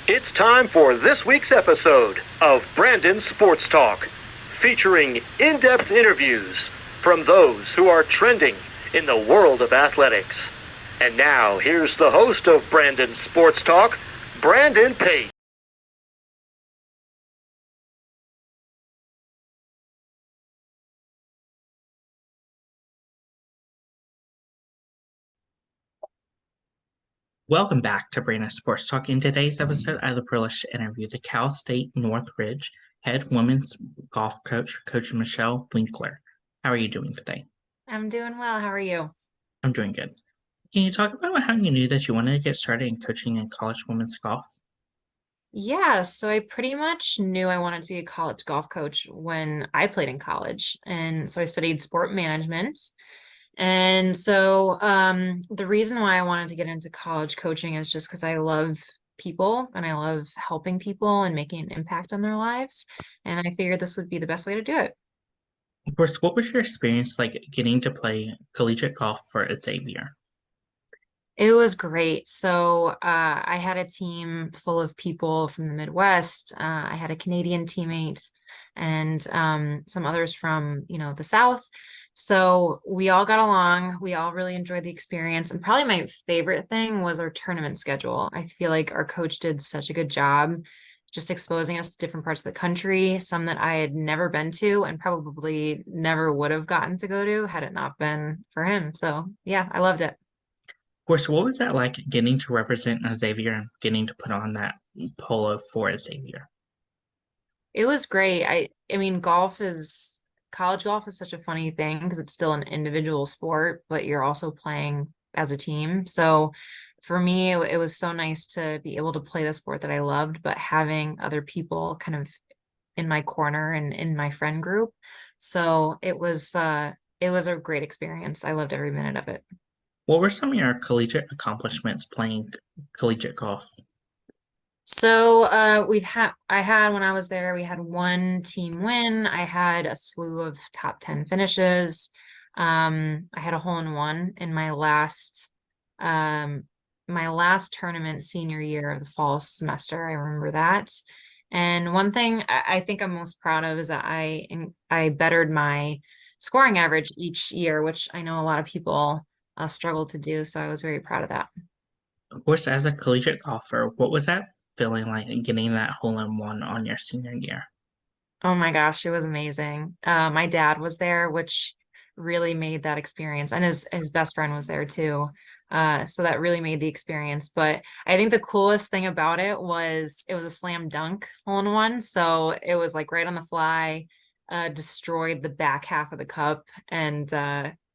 It's time for this week's episode of Brandon Sports Talk, featuring in-depth interviews from those who are trending in the world of athletics. And now, here's the host of Brandon Sports Talk, Brandon Pate. Welcome back to Brandon Sports Talk. In today's episode, I have the privilege to interview the Cal State Northridge head women's golf coach, Coach Michelle Winkler. How are you doing today? I'm doing well. How are you? I'm doing good. Can you talk about how you knew that you wanted to get started in coaching in college women's golf? Yeah, so I pretty much knew I wanted to be a college golf coach when I played in college. And so I studied sport management. And so the reason why I wanted to get into college coaching is just because I love people and I love helping people and making an impact on their lives. And I figured this would be the best way to do it. Of course, what was your experience like getting to play collegiate golf for Xavier? It was great. So I had a team full of people from the Midwest. I had a Canadian teammate and some others from, the South. So we all got along. We all really enjoyed the experience. And probably my favorite thing was our tournament schedule. I feel like our coach did such a good job just exposing us to different parts of the country, some that I had never been to and probably never would have gotten to go to had it not been for him. So yeah, I loved it. Of course, what was that like getting to represent Xavier and getting to put on that polo for Xavier? It was great. I mean, college golf is such a funny thing because it's still an individual sport, but you're also playing as a team. So for me, it was so nice to be able to play the sport that I loved, but having other people kind of in my corner and in my friend group. So it was a great experience. I loved every minute of it. What were some of your collegiate accomplishments playing collegiate golf? So I had when I was there, we had one team win. I had a slew of top 10 finishes. I had a hole in one in um my last tournament senior year of the fall semester. I remember that. And one thing I think I'm most proud of is that I bettered my scoring average each year, which I know a lot of people struggle to do. So I was very proud of that. Of course, as a collegiate golfer, what was that feeling like getting that hole in one on your senior year? Oh my gosh, it was amazing. My dad was there, which really made that experience, and his best friend was there too. So that really made the experience. But I think the coolest thing about it was a slam dunk hole in one. So it was like right on the fly, destroyed the back half of the cup, and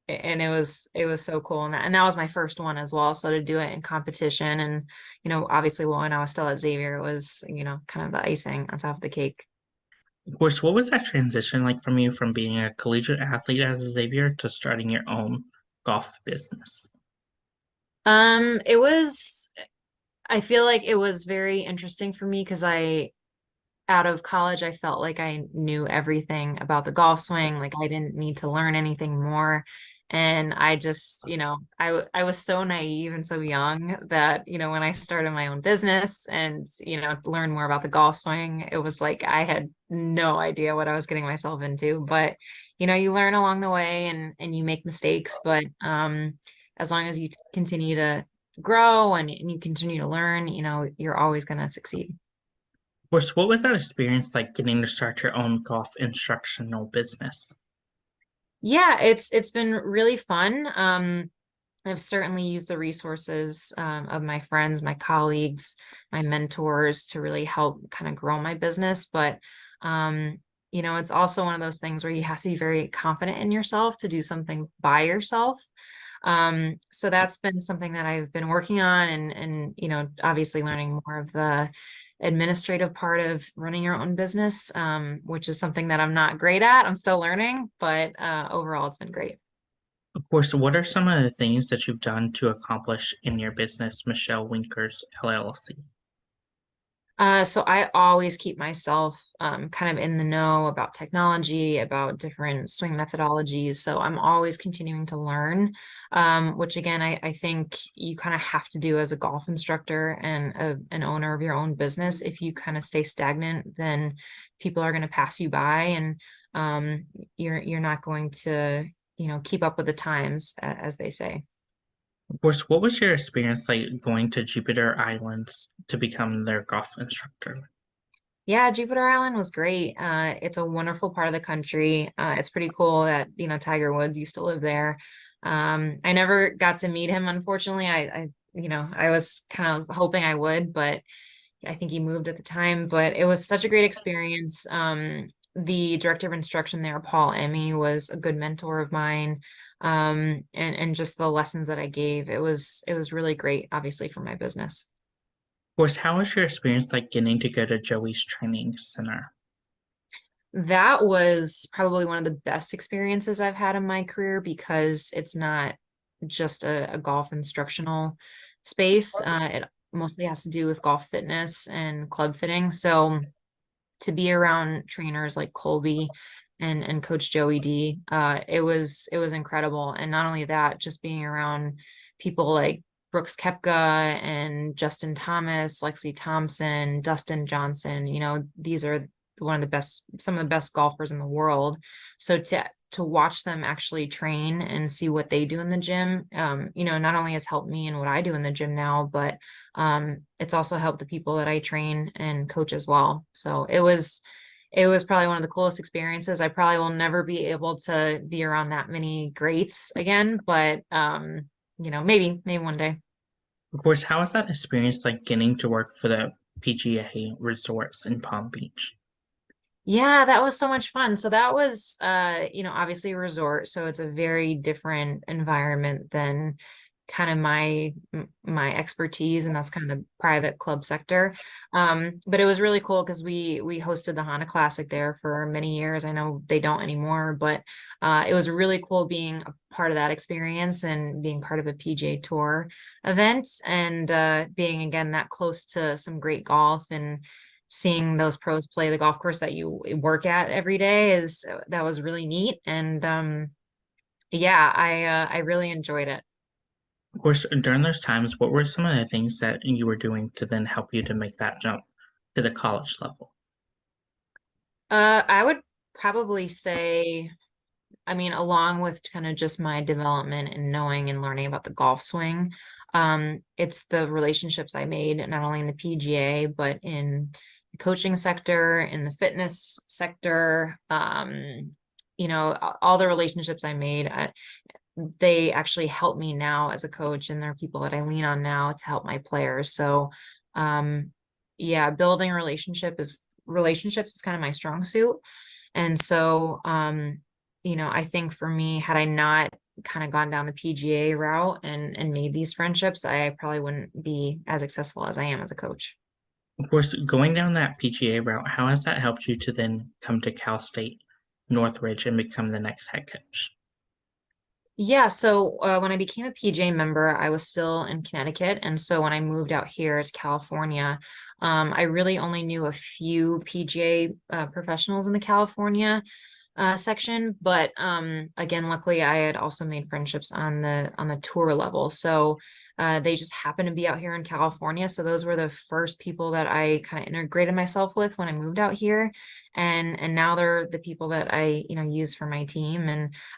it was so cool. And that was my first one as well. So to do it in competition, and obviously when I was still at Xavier, it was kind of the icing on top of the cake. Of course, what was that transition like from you from being a collegiate athlete at Xavier to starting your own golf business? It was, I feel like it was very interesting for me because out of college, I felt like I knew everything about the golf swing. Like I didn't need to learn anything more. And I just, I was so naive and so young that, when I started my own business and, learned more about the golf swing, it was like I had no idea what I was getting myself into. But, you learn along the way and you make mistakes. But as long as you continue to grow and you continue to learn, you're always going to succeed. Of course, what was that experience like getting to start your own golf instructional business? Yeah, it's been really fun. I've certainly used the resources of my friends, my colleagues, my mentors to really help kind of grow my business. But it's also one of those things where you have to be very confident in yourself to do something by yourself. So that's been something that I've been working on and obviously learning more of the administrative part of running your own business, which is something that I'm not great at. I'm still learning, but overall it's been great. Of course, what are some of the things that you've done to accomplish in your business, Michelle Winkers LLC? So I always keep myself kind of in the know about technology, about different swing methodologies. So I'm always continuing to learn, which again, I think you kind of have to do as a golf instructor and an owner of your own business. If you kind of stay stagnant, then people are going to pass you by, and um, you're not going to, keep up with the times, as they say. Of course, what was your experience like going to Jupiter Islands to become their golf instructor? Yeah, Jupiter Island was great. It's a wonderful part of the country. It's pretty cool that, Tiger Woods used to live there. I never got to meet him, unfortunately. I was kind of hoping I would, but I think he moved at the time. But it was such a great experience. The director of instruction there, Paul Emmy, was a good mentor of mine. And just the lessons that I gave, it was really great, obviously, for my business. Of course, how was your experience like getting to go to Joey's training center? That was probably one of the best experiences I've had in my career because it's not just a golf instructional space. It mostly has to do with golf fitness and club fitting. So to be around trainers like Colby and Coach Joey D, it was incredible. And not only that, just being around people like Brooks Koepka and Justin Thomas, Lexi Thompson, Dustin Johnson, these are some of the best golfers in the world. So to watch them actually train and see what they do in the gym, not only has helped me in what I do in the gym now, but it's also helped the people that I train and coach as well. So it was probably one of the coolest experiences. I probably will never be able to be around that many greats again, but maybe one day. Of course, how was that experience like getting to work for the PGA resorts in Palm Beach? Yeah, that was so much fun. So that was obviously a resort, so it's a very different environment than kind of my expertise, and that's kind of the private club sector. But it was really cool because we hosted the Honda Classic there for many years. I know they don't anymore, but it was really cool being a part of that experience and being part of a PGA Tour event, and being again that close to some great golf and seeing those pros play the golf course that you work at every day is that was really neat. And yeah, I really enjoyed it. Of course, during those times, what were some of the things that you were doing to then help you to make that jump to the college level? I would probably say, I mean, along with kind of just my development and knowing and learning about the golf swing, it's the relationships I made not only in the PGA but in the coaching sector, in the fitness sector. All the relationships I made, they actually help me now as a coach, and they're people that I lean on now to help my players. So, um, yeah, building relationships is kind of my strong suit. And so, I think for me, had I not kind of gone down the PGA route and made these friendships, I probably wouldn't be as successful as I am as a coach. Of course, going down that PGA route, how has that helped you to then come to Cal State Northridge and become the next head coach? Yeah, so when I became a PJ member, I was still in Connecticut. And so when I moved out here to California, I really only knew a few PJ professionals in the California section. But again, luckily, I had also made friendships on the tour level. So they just happened to be out here in California. So those were the first people that I kind of integrated myself with when I moved out here. And now they're the people that I, use for my team.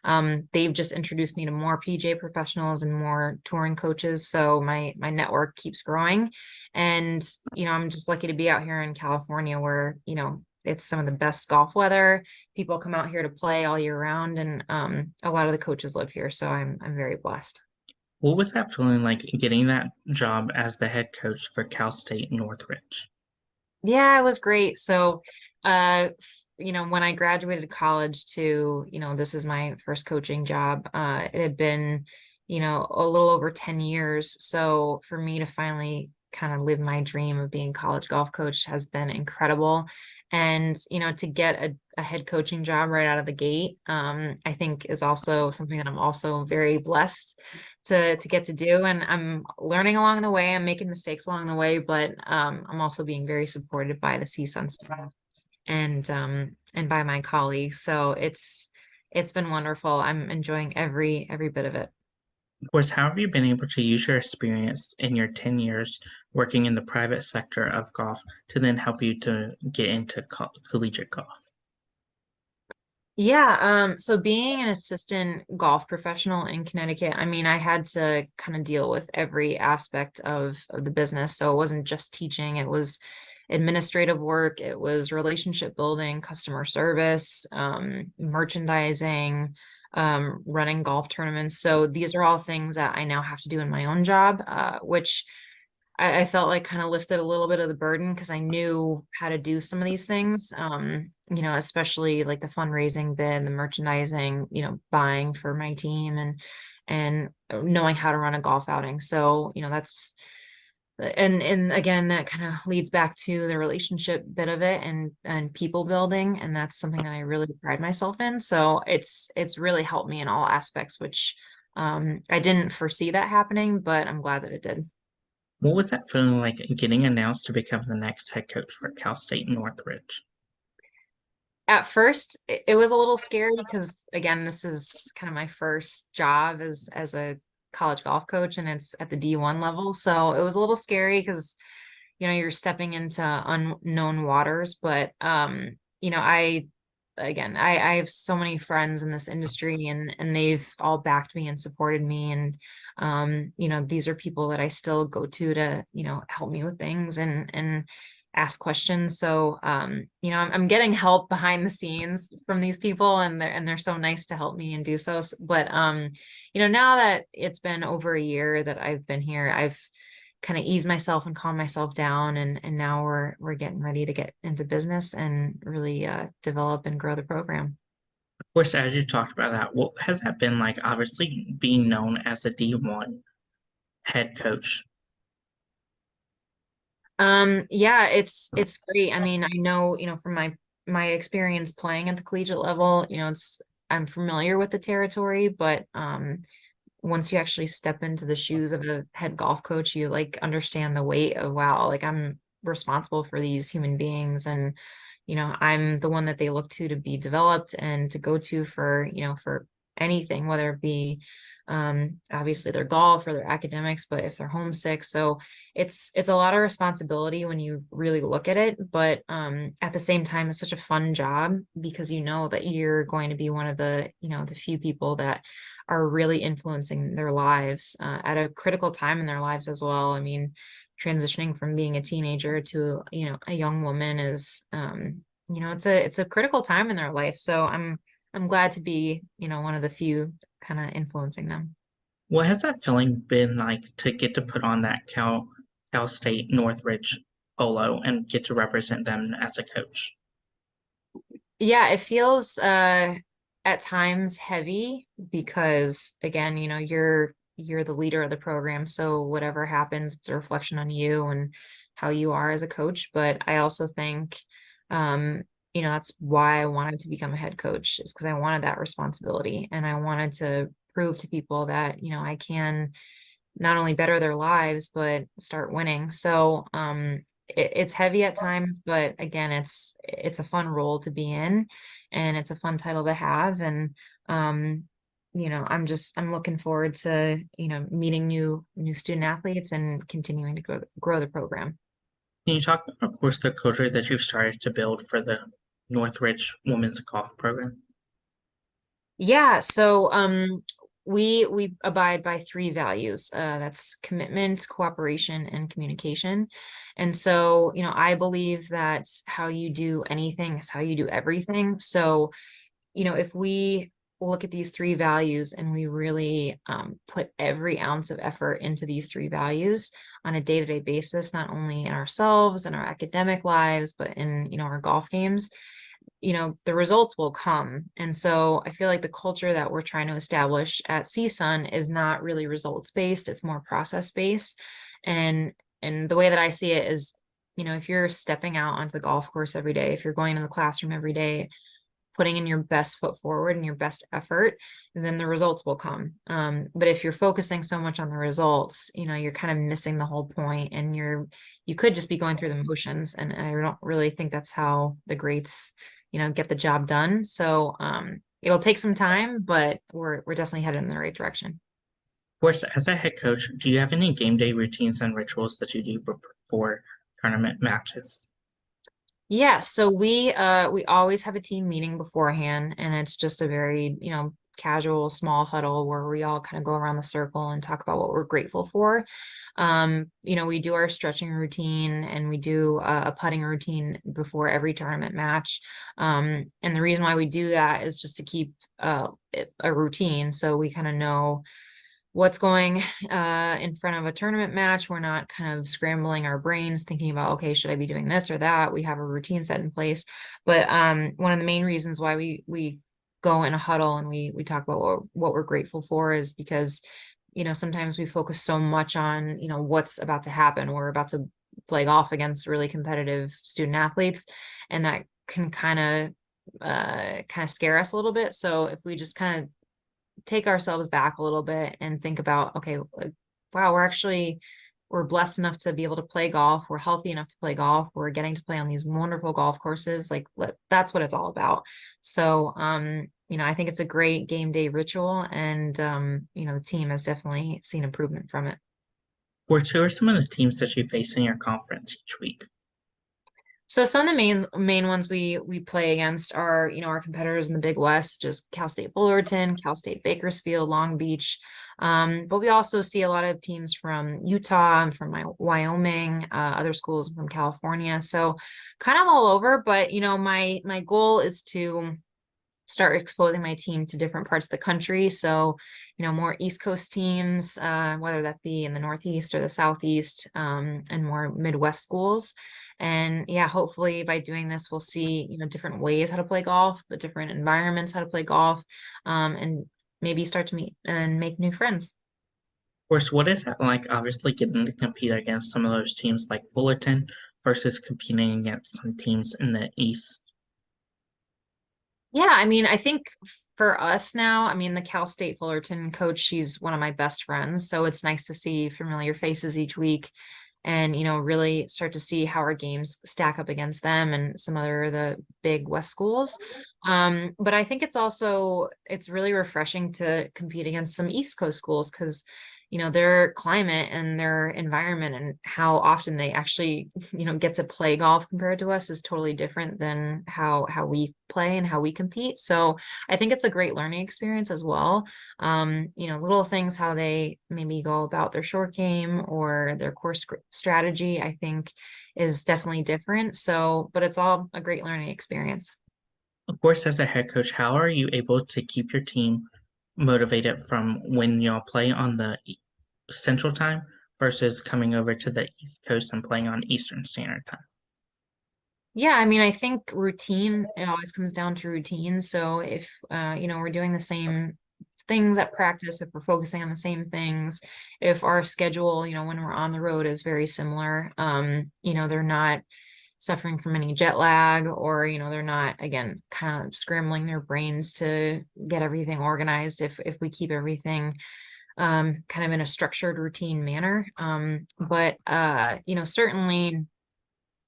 And they've just introduced me to more PJ professionals and more touring coaches. So my network keeps growing. And, I'm just lucky to be out here in California where, it's some of the best golf weather. People come out here to play all year round, and a lot of the coaches live here. So I'm very blessed. What was that feeling like getting that job as the head coach for Cal State Northridge? Yeah, it was great. So, when I graduated college to, this is my first coaching job, it had been, a little over 10 years. So for me to finally kind of live my dream of being college golf coach has been incredible. And, to get a head coaching job right out of the gate, I think is also something that I'm also very blessed to get to do. And I'm learning along the way. I'm making mistakes along the way, but I'm also being very supported by the CSUN staff and by my colleagues. So it's been wonderful. I'm enjoying every bit of it. Of course, how have you been able to use your experience in your 10 years working in the private sector of golf to then help you to get into collegiate golf? Yeah, so being an assistant golf professional in Connecticut, I mean, I had to kind of deal with every aspect of the business. So it wasn't just teaching, it was administrative work, it was relationship building, customer service, merchandising, running golf tournaments. So these are all things that I now have to do in my own job, which I felt like kind of lifted a little bit of the burden because I knew how to do some of these things. Especially like the fundraising bit, the merchandising, buying for my team and knowing how to run a golf outing. So, that's and again that kind of leads back to the relationship bit of it and people building. And that's something that I really pride myself in. So it's really helped me in all aspects, which I didn't foresee that happening, but I'm glad that it did. What was that feeling like getting announced to become the next head coach for Cal State Northridge? At first, it was a little scary because again, this is kind of my first job as a college golf coach, and it's at the D1 level. So it was a little scary because you're stepping into unknown waters. But I again, I have so many friends in this industry, and they've all backed me and supported me. And these are people that I still go to help me with things and ask questions. So I'm getting help behind the scenes from these people, and they're so nice to help me and do so. But now that it's been over a year that I've been here, I've kind of ease myself and calm myself down, and now we're getting ready to get into business and really develop and grow the program. Of course, as you talked about that, what has that been like, obviously being known as a D1 head coach? Yeah, it's great. I mean, I know, from my experience playing at the collegiate level, I'm familiar with the territory, but once you actually step into the shoes of a head golf coach, you like understand the weight of, wow, like I'm responsible for these human beings. And I'm the one that they look to be developed and to go to for anything, whether it be obviously their golf or their academics, but if they're homesick. So it's a lot of responsibility when you really look at it, but at the same time it's such a fun job because that you're going to be one of the few people that are really influencing their lives at a critical time in their lives as well. I mean, transitioning from being a teenager to a young woman is it's a critical time in their life. So I'm glad to be one of the few kind of influencing them. What has that feeling been like to get to put on that Cal State Northridge polo and get to represent them as a coach? Yeah, it feels at times heavy because again, you're the leader of the program, so whatever happens, it's a reflection on you and how you are as a coach. But I also think that's why I wanted to become a head coach, is because I wanted that responsibility and I wanted to prove to people that, I can not only better their lives, but start winning. So it's heavy at times, but again, it's a fun role to be in, and it's a fun title to have. And I'm looking forward to meeting new student athletes and continuing to grow the program. Can you talk about, of course, the culture that you've started to build for the Northridge women's golf program? Yeah, so we abide by three values. That's commitment, cooperation, and communication. And so, I believe that how you do anything is how you do everything. So, if we look at these three values and we really put every ounce of effort into these three values on a day-to-day basis, not only in ourselves and our academic lives, but in our golf games, the results will come. And so I feel like the culture that we're trying to establish at CSUN is not really results based, it's more process based. And and the way that I see it is, if you're stepping out onto the golf course every day, if you're going to the classroom every day, putting in your best foot forward and your best effort, then the results will come. But if you're focusing so much on the results, you're kind of missing the whole point, and you could just be going through the motions. And I don't really think that's how the greats, get the job done. So it'll take some time, but we're definitely headed in the right direction. Of course, as a head coach, do you have any game day routines and rituals that you do before tournament matches? Yeah, so we always have a team meeting beforehand, and it's just a very, casual small huddle where we all kind of go around the circle and talk about what we're grateful for. We do our stretching routine, and we do a putting routine before every tournament match. And the reason why we do that is just to keep a routine, so we kind of know what's going in front of a tournament match. We're not kind of scrambling our brains thinking about, okay, should I be doing this or that? We have a routine set in place. But one of the main reasons why we go in a huddle and we talk about what we're grateful for is because, sometimes we focus so much on, what's about to happen. We're about to play golf against really competitive student athletes, and that can kind of scare us a little bit. So if we just kind of take ourselves back a little bit and think about, okay, like, wow, we're blessed enough to be able to play golf. We're healthy enough to play golf. We're getting to play on these wonderful golf courses. Like, that's what it's all about. So, I think it's a great game day ritual, and the team has definitely seen improvement from it. Who are some of the teams that you face in your conference each week? So some of the main ones we play against are, our competitors in the Big West, just Cal State Fullerton, Cal State Bakersfield, Long Beach. But we also see a lot of teams from Utah and from Wyoming, other schools from California. So kind of all over. But my goal is to start exposing my team to different parts of the country. So, more East Coast teams, whether that be in the Northeast or the Southeast, and more Midwest schools. And yeah, hopefully by doing this, we'll see, different ways how to play golf, but different environments how to play golf, and maybe start to meet and make new friends. Of course, what is that like, obviously getting to compete against some of those teams like Fullerton versus competing against some teams in the East? Yeah, I mean, I think for us now, I mean, the Cal State Fullerton coach, she's one of my best friends. So it's nice to see familiar faces each week and, really start to see how our games stack up against them and some other the big West schools. But I think it's really refreshing to compete against some East Coast schools because their climate and their environment and how often they actually get to play golf compared to us is totally different than how we play and how we compete. So I think it's a great learning experience as well. Little things how they maybe go about their short game or their course strategy, I think is definitely different. So but it's all a great learning experience. Of course, as a head coach, how are you able to keep your team motivated from when y'all play on the Central Time versus coming over to the East Coast and playing on Eastern Standard Time? Yeah, I mean, I think routine, it always comes down to routine. So if, we're doing the same things at practice, if we're focusing on the same things, if our schedule, when we're on the road is very similar, they're not suffering from any jet lag or, they're not, again, kind of scrambling their brains to get everything organized if we keep everything kind of in a structured routine manner. But certainly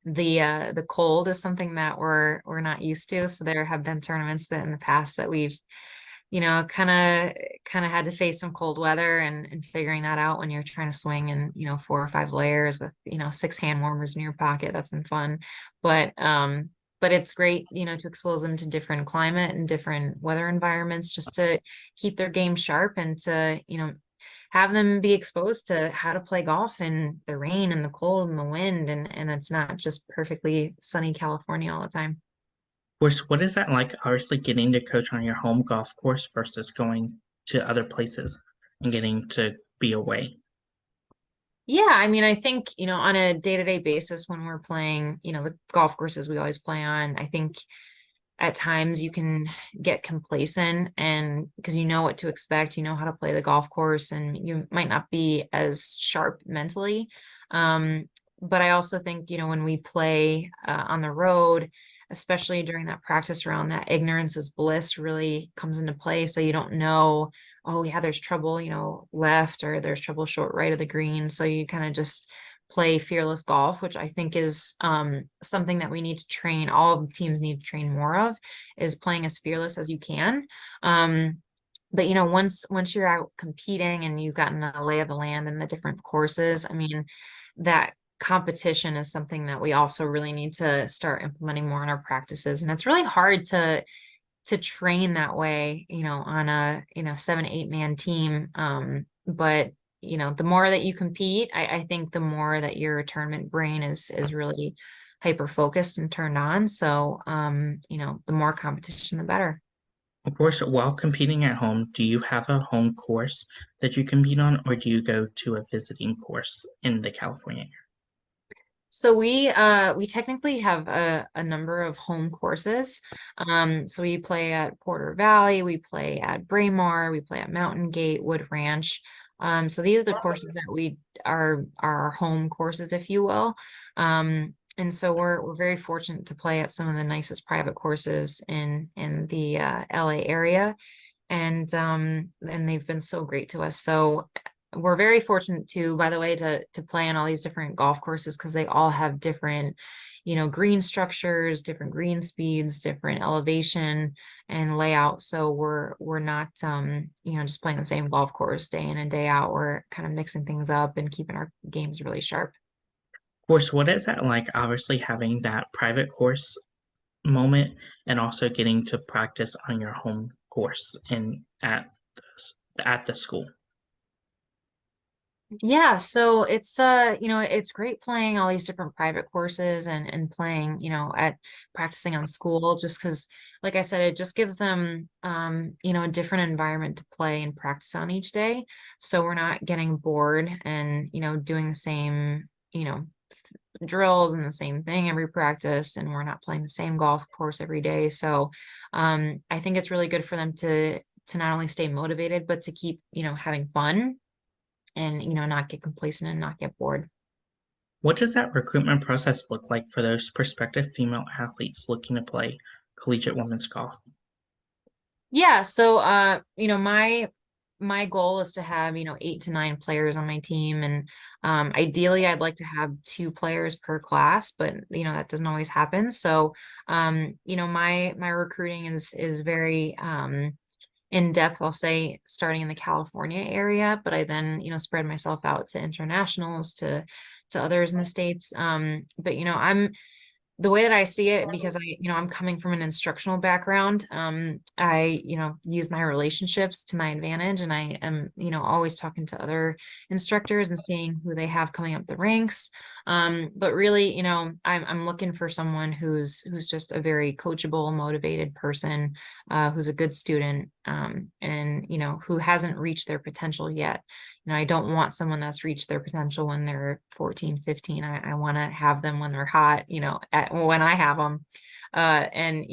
the cold is something that we're not used to. So there have been tournaments that in the past that we've, kind of had to face some cold weather and figuring that out when you're trying to swing in, 4 or 5 layers with, 6 hand warmers in your pocket. That's been fun. But it's great, to expose them to different climate and different weather environments just to keep their game sharp and to, have them be exposed to how to play golf in the rain and the cold and the wind. And it's not just perfectly sunny California all the time. Of course, what is that like, obviously getting to coach on your home golf course versus going to other places and getting to be away? Yeah, I mean, I think, on a day-to-day basis when we're playing, the golf courses we always play on, I think at times you can get complacent, and because you know what to expect, you know how to play the golf course, and you might not be as sharp mentally. Um, but I also think, when we play on the road, especially during that practice round, that ignorance is bliss really comes into play. So you don't know, oh yeah, there's trouble, left, or there's trouble short right of the green. So you kind of just play fearless golf, which I think is something that we need to train, all teams need to train more of, is playing as fearless as you can. But once you're out competing and you've gotten a lay of the land and the different courses, I mean, that competition is something that we also really need to start implementing more in our practices. And it's really hard to train that way, on a 7, 8 man team. But the more that you compete, I think the more that your tournament brain is really hyper focused and turned on. So the more competition, the better. Of course, while competing at home, do you have a home course that you compete on, or do you go to a visiting course in the California area? So we technically have a number of home courses. So we play at Porter Valley, we play at Braemar, we play at Mountain Gate, Wood Ranch. So these are the courses that we are our home courses, if you will. And so we're very fortunate to play at some of the nicest private courses in the LA area. And they've been so great to us. So we're very fortunate to, by the way, to play on all these different golf courses, because they all have different, green structures, different green speeds, different elevation and layout. So we're not just playing the same golf course day in and day out. We're kind of mixing things up and keeping our games really sharp. Of course, what is that like, obviously having that private course moment and also getting to practice on your home course and at the school? Yeah, so it's great playing all these different private courses and playing, at practicing on school, just because, like I said, it just gives them a different environment to play and practice on each day. So we're not getting bored and, doing the same, drills and the same thing every practice, and we're not playing the same golf course every day. So I think it's really good for them to not only stay motivated, but to keep, having fun and not get complacent and not get bored. What does that recruitment process look like for those prospective female athletes looking to play collegiate women's golf? Yeah, so my goal is to have 8 to 9 players on my team, and ideally I'd like to have 2 players per class, but that doesn't always happen. So my recruiting is very in depth, I'll say, starting in the California area, but I then, spread myself out to internationals, to others in the States. But I'm the way that I see it, because I'm coming from an instructional background, I, use my relationships to my advantage, and I am, always talking to other instructors and seeing who they have coming up the ranks. But really, I'm looking for someone who's just a very coachable, motivated person, who's a good student, and who hasn't reached their potential yet. I don't want someone that's reached their potential when they're 14, 15. I want to have them when they're hot, when I have them. And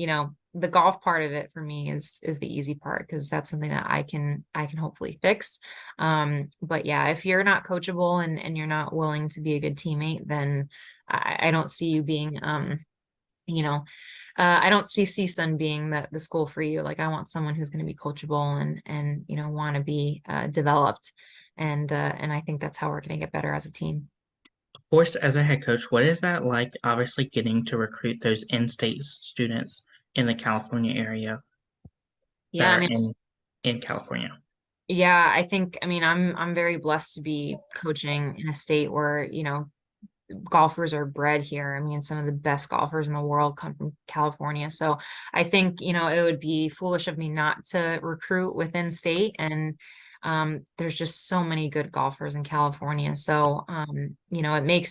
the golf part of it for me is the easy part, because that's something that I can hopefully fix. But yeah, if you're not coachable and you're not willing to be a good teammate, then I don't see you being you know I don't see CSUN being the school for you. Like, I want someone who's going to be coachable and want to be developed, and I think that's how we're going to get better as a team. Of course, as a head coach, what is that like, obviously getting to recruit those in-state students in the California area that Yeah, I are mean, in California? yeah, I mean, I'm very blessed to be coaching in a state where, golfers are bred here. I mean, some of the best golfers in the world come from California. So I think, it would be foolish of me not to recruit within state. And there's just so many good golfers in California. So, it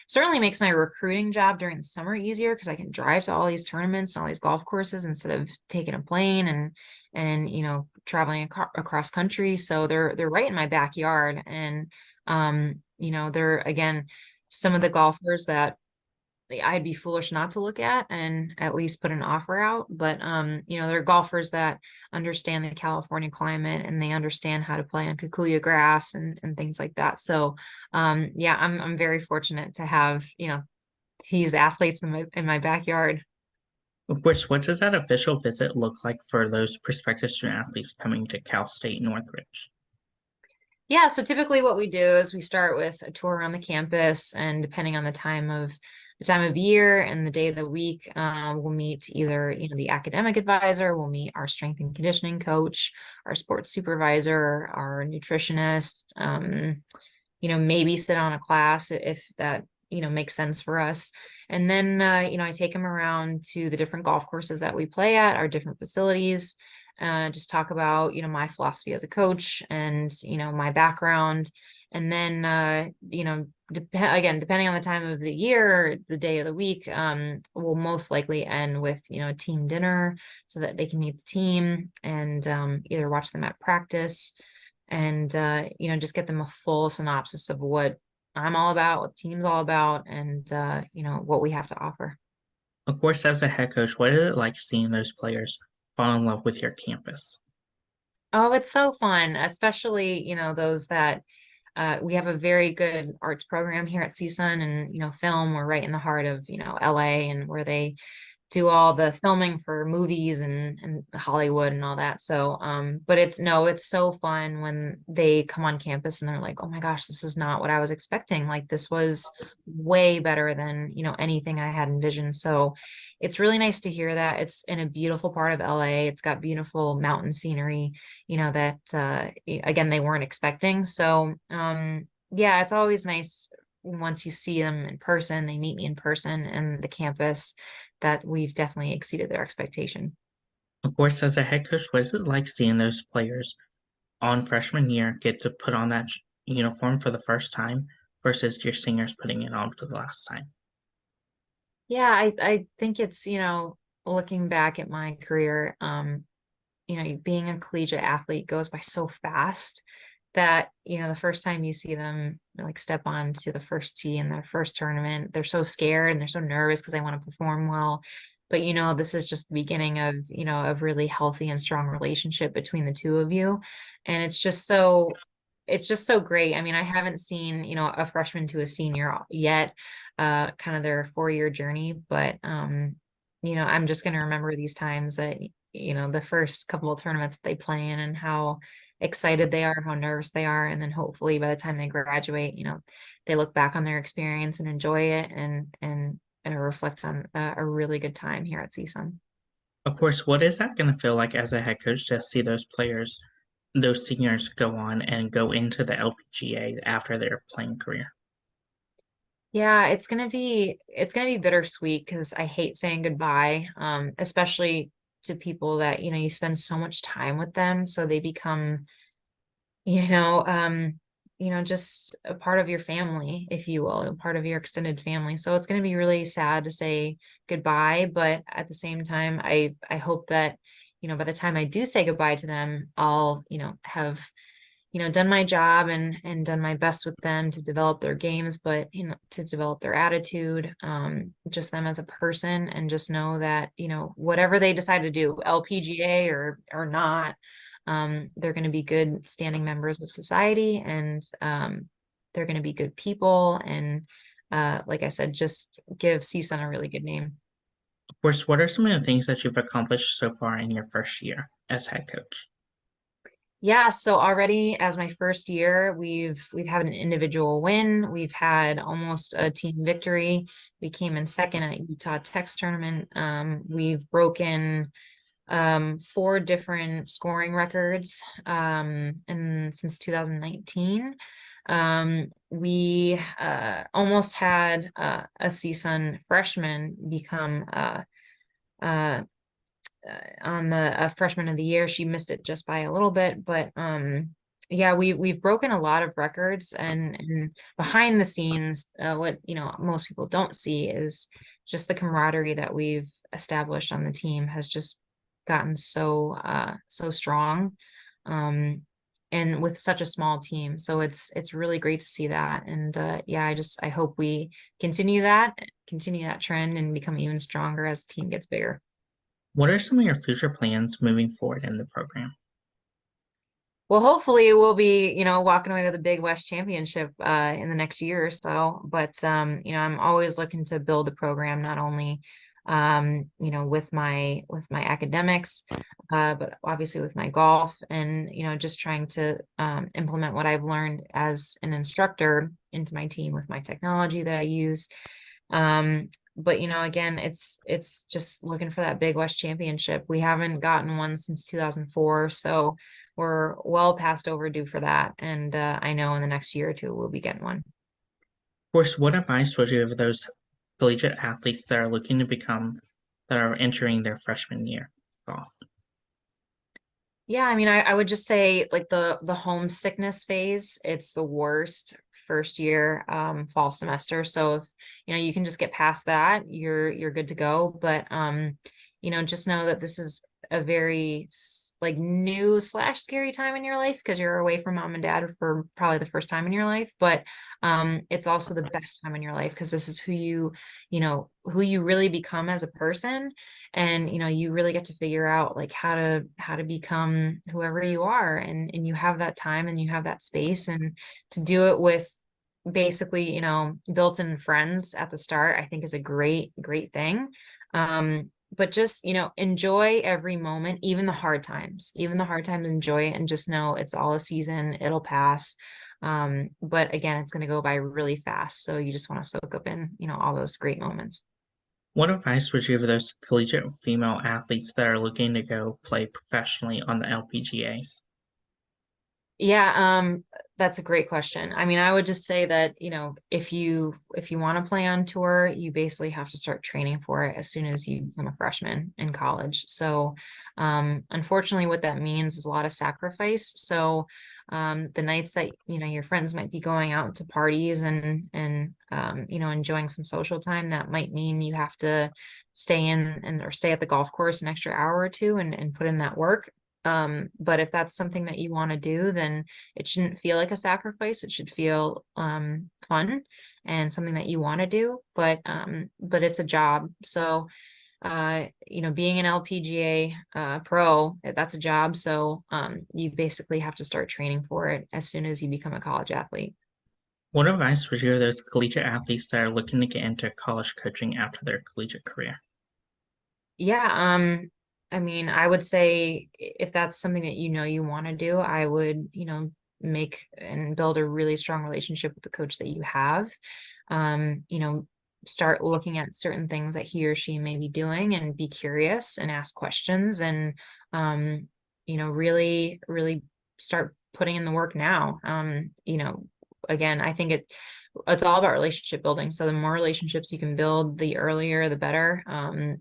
certainly makes my recruiting job during the summer easier, because I can drive to all these tournaments and all these golf courses instead of taking a plane and traveling across country. So they're right in my backyard. And they're, again, some of the golfers that I'd be foolish not to look at and at least put an offer out. But there are golfers that understand the California climate and they understand how to play on Kikuyu grass and things like that. So yeah, I'm very fortunate to have, these athletes in my backyard. Of course, what does that official visit look like for those prospective student athletes coming to Cal State Northridge? Yeah, so typically what we do is we start with a tour around the campus, and depending on the time of year and the day of the week, we'll meet either the academic advisor, we'll meet our strength and conditioning coach, our sports supervisor, our nutritionist, maybe sit on a class if that makes sense for us. And then I take them around to the different golf courses that we play at, our different facilities, just talk about my philosophy as a coach and my background. And then depending on the time of the year, the day of the week, we'll most likely end with a team dinner so that they can meet the team and either watch them at practice and just get them a full synopsis of what I'm all about, what the team's all about, and what we have to offer. Of course, as a head coach, what is it like seeing those players fall in love with your campus? Oh, it's so fun, especially, those that we have a very good arts program here at CSUN and, film. We're right in the heart of, LA, and where they do all the filming for movies and Hollywood and all that. So, but it's so fun when they come on campus and they're like, oh my gosh, this is not what I was expecting. Like this was way better than, anything I had envisioned. So it's really nice to hear that. It's in a beautiful part of LA. It's got beautiful mountain scenery, that, again, they weren't expecting. So, yeah, it's always nice once you see them in person, they meet me in person and the campus, that we've definitely exceeded their expectation. Of course, as a head coach, what is it like seeing those players on freshman year get to put on that uniform for the first time versus your seniors putting it on for the last time? Yeah, I think it's, looking back at my career, being a collegiate athlete goes by so fast that, the first time you see them like step onto the first tee in their first tournament, they're so scared and they're so nervous because they want to perform well. But this is just the beginning of, a really healthy and strong relationship between the two of you. And it's just so great. I mean, I haven't seen, a freshman to a senior yet, kind of their 4-year journey, but I'm just going to remember these times that, the first couple of tournaments that they play in and how excited they are, how nervous they are. And then hopefully by the time they graduate, they look back on their experience and enjoy it and reflect on a really good time here at CSUN. Of course, what is that going to feel like as a head coach to see those players, those seniors go on and go into the LPGA after their playing career? Yeah, it's gonna be bittersweet because I hate saying goodbye, especially to people that, you spend so much time with them, so they become, you know, um, just a part of your family, if you will, a part of your extended family. So it's gonna be really sad to say goodbye, but at the same time, I hope that, by the time I do say goodbye to them, I'll, have done my job and done my best with them to develop their games, but to develop their attitude, just them as a person, and just know that whatever they decide to do, LPGA or not, they're going to be good standing members of society, and they're going to be good people, and like I said, just give CSUN a really good name. Of course, what are some of the things that you've accomplished so far in your first year as head coach? Yeah, so already as my first year, we've had an individual win. We've had almost a team victory. We came in second at Utah Tech's tournament. We've broken 4 different scoring records and since 2019. We almost had a CSUN freshman become uh, on the freshman of the year. She missed it just by a little bit, but yeah, we've broken a lot of records, and behind the scenes, what most people don't see is just the camaraderie that we've established on the team has just gotten so strong, um, and with such a small team. So it's really great to see that, and yeah, I hope we continue that continue that trend and become even stronger as the team gets bigger. What are some of your future plans moving forward in the program? Well, hopefully we'll be, walking away with a Big West championship in the next year or so. But I'm always looking to build the program not only with my academics, but obviously with my golf and just trying to implement what I've learned as an instructor into my team with my technology that I use. But again, it's just looking for that Big West championship. We haven't gotten one since 2004, so we're well past overdue for that. And I know in the next year or two we'll be getting one. Of course, what advice would you give those collegiate athletes that are looking to that are entering their freshman year of golf? Yeah, I mean, I would just say like the homesickness phase, it's the worst first year fall semester. So if you can just get past that, you're good to go. But just know that this is a very like new / scary time in your life because you're away from mom and dad for probably the first time in your life. But it's also the best time in your life because this is who you really become as a person. And you really get to figure out like how to become whoever you are, and you have that time and you have that space, and to do it with basically built-in friends at the start, I think is a great thing. But just enjoy every moment, even the hard times, enjoy it, and just know it's all a season, it'll pass. But again, it's going to go by really fast, so you just want to soak up in all those great moments. What advice would you give those collegiate female athletes that are looking to go play professionally on the LPGAs? Yeah, that's a great question. I mean, I would just say that, if you want to play on tour, you basically have to start training for it as soon as you become a freshman in college. So, unfortunately, what that means is a lot of sacrifice. So, the nights that, your friends might be going out to parties and enjoying some social time, that might mean you have to stay in or stay at the golf course an extra hour or two and put in that work. But if that's something that you want to do, then it shouldn't feel like a sacrifice. It should feel fun and something that you want to do. But it's a job. So being an LPGA pro, that's a job. So you basically have to start training for it as soon as you become a college athlete. What advice would you give those collegiate athletes that are looking to get into college coaching after their collegiate career? Yeah, I mean, I would say if that's something that you want to do, I would, make and build a really strong relationship with the coach that you have. Um, you know, Start looking at certain things that he or she may be doing and be curious and ask questions and really start putting in the work now. Again, I think it's all about relationship building. So the more relationships you can build, the earlier, the better.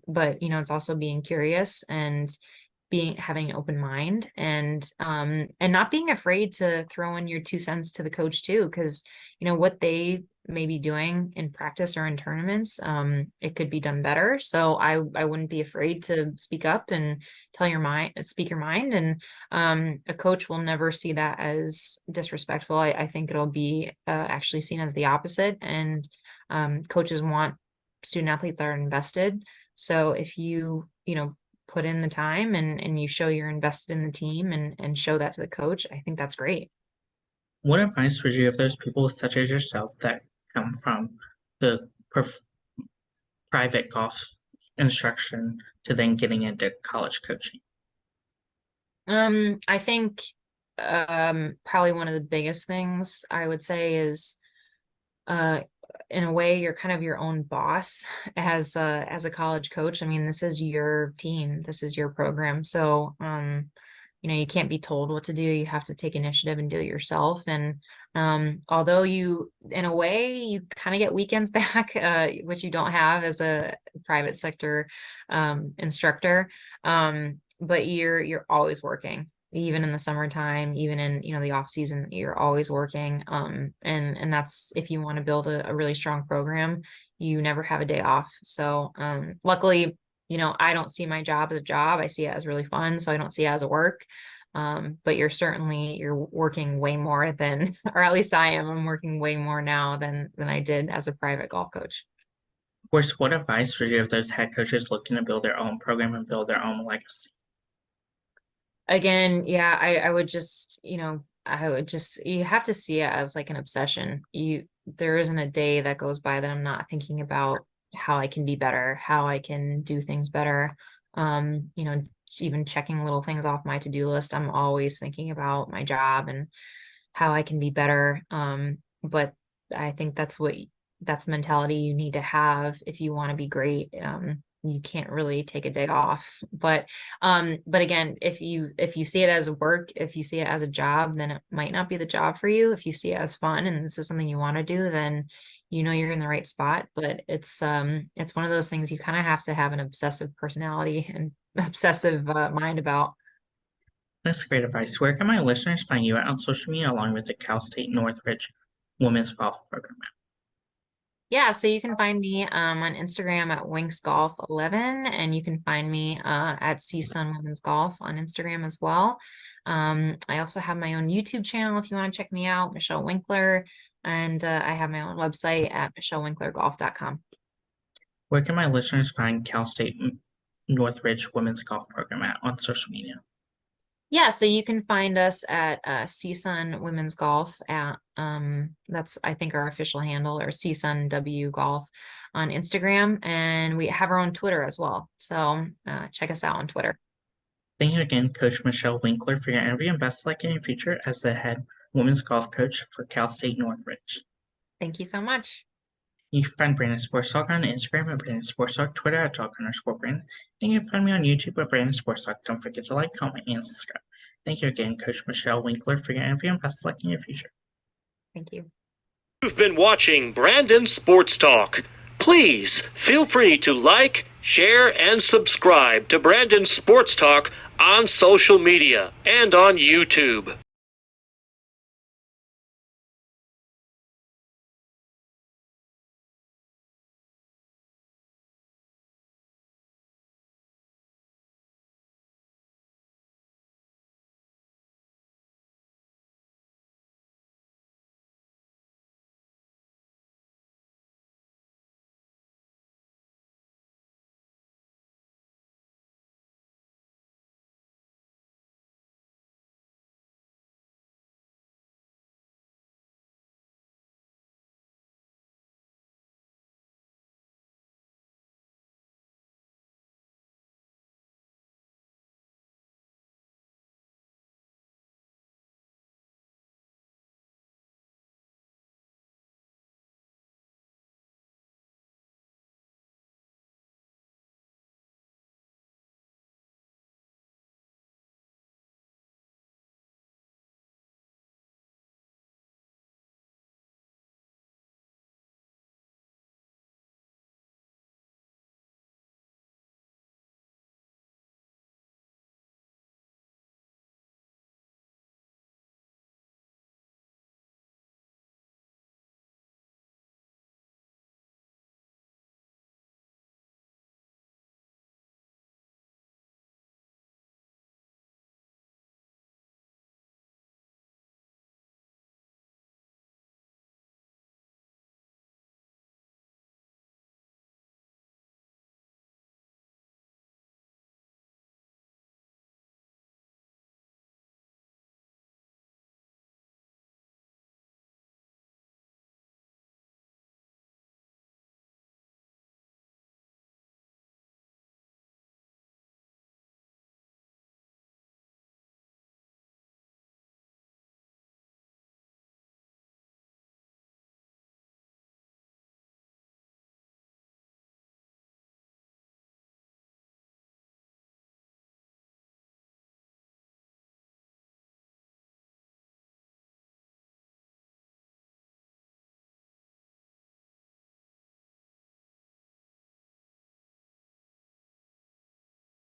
But it's also being curious and having an open mind and not being afraid to throw in your 2 cents to the coach too, because what they may be doing in practice or in tournaments, it could be done better. So I wouldn't be afraid to speak up and speak your mind. And a coach will never see that as disrespectful. I think it'll be actually seen as the opposite. And coaches want student athletes that are invested. So if you put in the time and you show you're invested in the team and show that to the coach, I think that's great. What advice would you give those people such as yourself that come from the private golf instruction to then getting into college coaching? I think probably one of the biggest things I would say is uh in a way you're kind of your own boss as a college coach. I mean, this is your team, this is your program. So you can't be told what to do. You have to take initiative and do it yourself. And although you in a way you kind of get weekends back, which you don't have as a private sector instructor, but you're always working, even in the summertime, even in the off season, you're always working. And that's, if you want to build a really strong program, you never have a day off. So luckily, I don't see my job as a job. I see it as really fun, so I don't see it as a work. But you're working way more than, or at least I am. I'm working way more now than I did as a private golf coach. Of course, what advice would you give those head coaches looking to build their own program and build their own legacy? Again, yeah, I would just, you have to see it as like an obsession. There isn't a day that goes by that I'm not thinking about how I can be better, how I can do things better. Even checking little things off my to-do list, I'm always thinking about my job and how I can be better. But I think that's the mentality you need to have if you want to be great. You can't really take a day off. But again, if you see it as work, if you see it as a job, then it might not be the job for you. If you see it as fun and this is something you want to do, then you're in the right spot. But it's one of those things you kind of have to have an obsessive personality and obsessive mind about. That's great advice. Where can my listeners find you at on social media along with the Cal State Northridge Women's Golf Program? Yeah, so you can find me on Instagram at winksgolf11, and you can find me at CSUN Women's Golf on Instagram as well. I also have my own YouTube channel if you want to check me out, Michelle Winkler, and I have my own website at michellewinklergolf.com. Where can my listeners find Cal State Northridge Women's Golf Program at on social media? Yeah, so you can find us at CSUN Women's Golf at that's I think our official handle, or CSUN W Golf on Instagram, and we have our own Twitter as well. So check us out on Twitter. Thank you again, Coach Michelle Winkler, for your interview, and best of luck in your future as the head women's golf coach for Cal State Northridge. Thank you so much. You can find Brandon Sports Talk on Instagram at Brandon Sports Talk, Twitter at talk_Brandon, and you can find me on YouTube at Brandon Sports Talk. Don't forget to like, comment, and subscribe. Thank you again, Coach Michelle Winkler, for your interview, and best of luck in your future. Thank you. You've been watching Brandon Sports Talk. Please feel free to like, share, and subscribe to Brandon Sports Talk on social media and on YouTube.